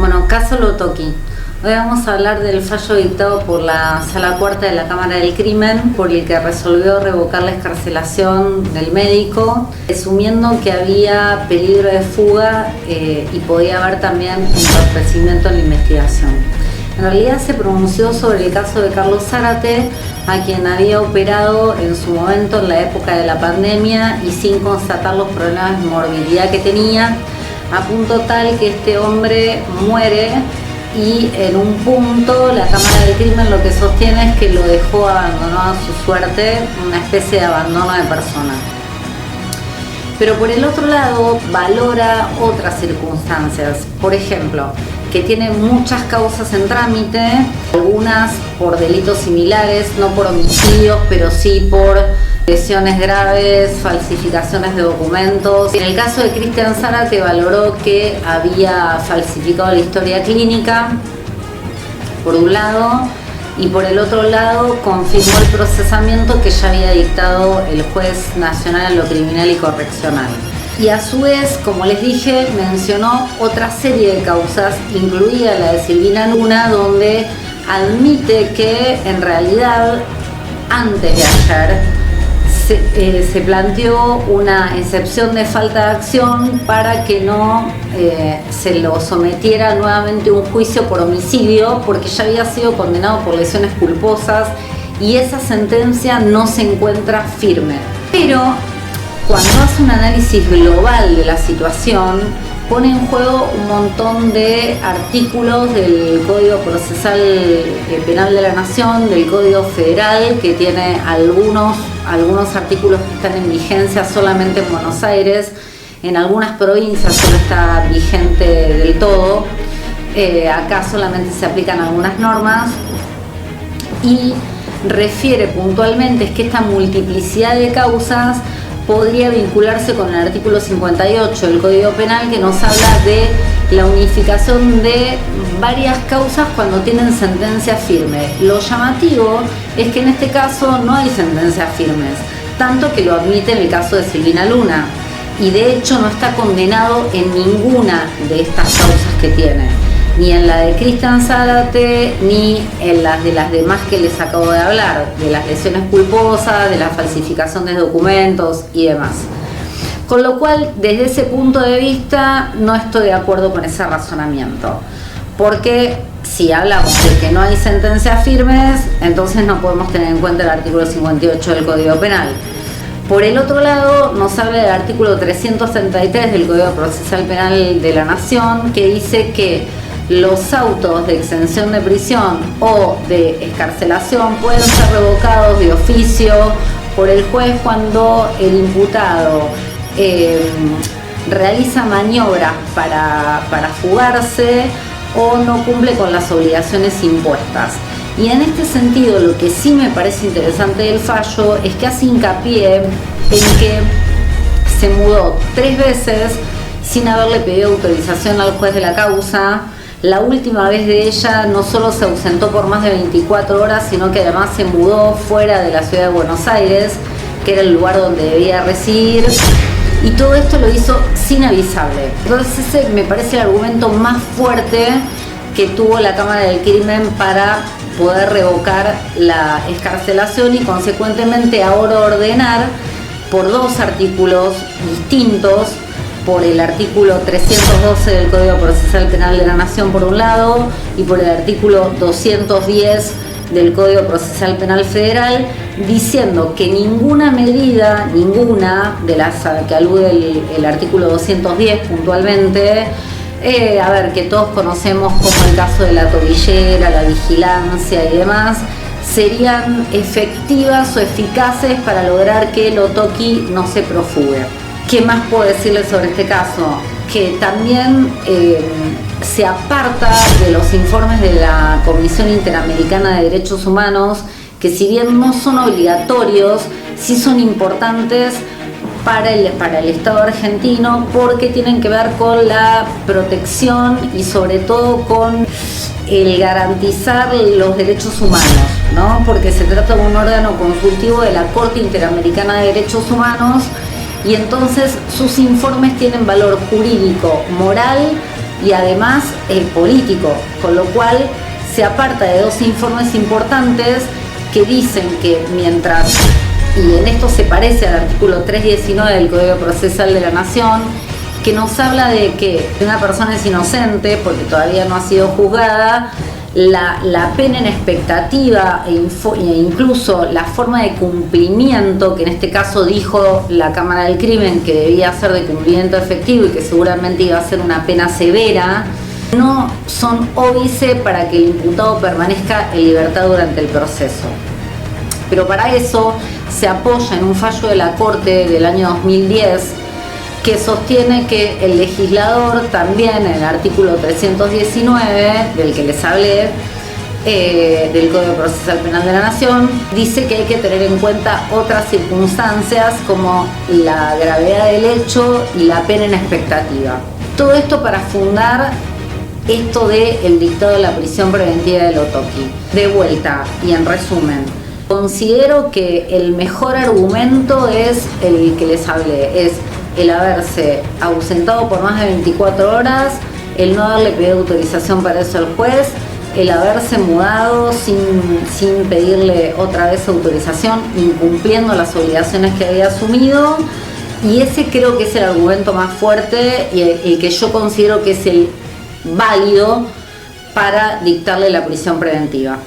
Bueno, caso Lotoki. Hoy vamos a hablar del fallo dictado por la Sala Cuarta de la Cámara del Crimen, por el que resolvió revocar la excarcelación del médico, asumiendo que había peligro de fuga y podía haber también entorpecimiento en la investigación. En realidad se pronunció sobre el caso de Carlos Zárate, a quien había operado en su momento en la época de la pandemia y sin constatar los problemas de morbilidad que tenía, a punto tal que este hombre muere y en un punto la Cámara del Crimen lo que sostiene es que lo dejó abandonado a su suerte, una especie de abandono de persona. Pero por el otro lado valora otras circunstancias, por ejemplo, que tiene muchas causas en trámite, algunas por delitos similares, no por homicidios, pero sí por lesiones graves, falsificaciones de documentos. En el caso de Cristian Zárate valoró que había falsificado la historia clínica, por un lado, y por el otro lado confirmó el procesamiento que ya había dictado el juez nacional en lo criminal y correccional. Y a su vez, como les dije, mencionó otra serie de causas, incluida la de Silvina Luna, donde admite que en realidad antes de ayer se planteó una excepción de falta de acción para que no se lo sometiera nuevamente a un juicio por homicidio, porque ya había sido condenado por lesiones culposas y esa sentencia no se encuentra firme. Pero cuando hace un análisis global de la situación, pone en juego un montón de artículos del Código Procesal Penal de la Nación, del Código Federal, que tiene algunos artículos que están en vigencia solamente en Buenos Aires, en algunas provincias solo está vigente del todo, acá solamente se aplican algunas normas, y refiere puntualmente que esta multiplicidad de causas podría vincularse con el artículo 58 del Código Penal, que nos habla de la unificación de varias causas cuando tienen sentencias firmes. Lo llamativo es que en este caso no hay sentencias firmes, tanto que lo admite en el caso de Silvina Luna, y de hecho no está condenado en ninguna de estas causas que tiene, ni en la de Cristian Zárate, ni en las de las demás que les acabo de hablar, de las lesiones culposas, de la falsificación de documentos y demás. Con lo cual, desde ese punto de vista, no estoy de acuerdo con ese razonamiento. Porque si hablamos de que no hay sentencias firmes, entonces no podemos tener en cuenta el artículo 58 del Código Penal. Por el otro lado, nos habla del artículo 333 del Código Procesal Penal de la Nación, que dice que los autos de exención de prisión o de excarcelación pueden ser revocados de oficio por el juez cuando el imputado realiza maniobras para fugarse o no cumple con las obligaciones impuestas. Y en este sentido, lo que sí me parece interesante del fallo es que hace hincapié en que se mudó 3 veces sin haberle pedido autorización al juez de la causa. La última vez de ella no solo se ausentó por más de 24 horas, sino que además se mudó fuera de la ciudad de Buenos Aires, que era el lugar donde debía residir, y todo esto lo hizo sin avisarle. Entonces ese me parece el argumento más fuerte que tuvo la Cámara del Crimen para poder revocar la excarcelación y consecuentemente ahora ordenar por 2 artículos distintos, por el artículo 312 del Código Procesal Penal de la Nación por un lado y por el artículo 210 del Código Procesal Penal Federal, diciendo que ninguna medida, ninguna de las que alude el artículo 210 puntualmente, que todos conocemos como el caso de la tobillera, la vigilancia y demás, serían efectivas o eficaces para lograr que el Lotoki no se profugue. ¿Qué más puedo decirles sobre este caso? Que también se aparta de los informes de la Comisión Interamericana de Derechos Humanos, que si bien no son obligatorios, sí son importantes para el Estado argentino, porque tienen que ver con la protección y sobre todo con el garantizar los derechos humanos, ¿no? Porque se trata de un órgano consultivo de la Corte Interamericana de Derechos Humanos, y entonces sus informes tienen valor jurídico, moral y además político, con lo cual se aparta de dos informes importantes que dicen que mientras, y en esto se parece al artículo 319 del Código Procesal de la Nación, que nos habla de que una persona es inocente porque todavía no ha sido juzgada, la pena en expectativa e incluso la forma de cumplimiento, que en este caso dijo la Cámara del Crimen que debía ser de cumplimiento efectivo y que seguramente iba a ser una pena severa, no son óbice para que el imputado permanezca en libertad durante el proceso. Pero para eso se apoya en un fallo de la Corte del año 2010 que sostiene que el legislador también en el artículo 319 del que les hablé, del Código Procesal Penal de la Nación, dice que hay que tener en cuenta otras circunstancias como la gravedad del hecho y la pena en expectativa. Todo esto para fundar esto del dictado de la prisión preventiva del Otoqui. De vuelta y en resumen, considero que el mejor argumento es el que les hablé, es el haberse ausentado por más de 24 horas, el no haberle pedido autorización para eso al juez, el haberse mudado sin pedirle otra vez autorización, incumpliendo las obligaciones que había asumido, y ese creo que es el argumento más fuerte y el que yo considero que es el válido para dictarle la prisión preventiva.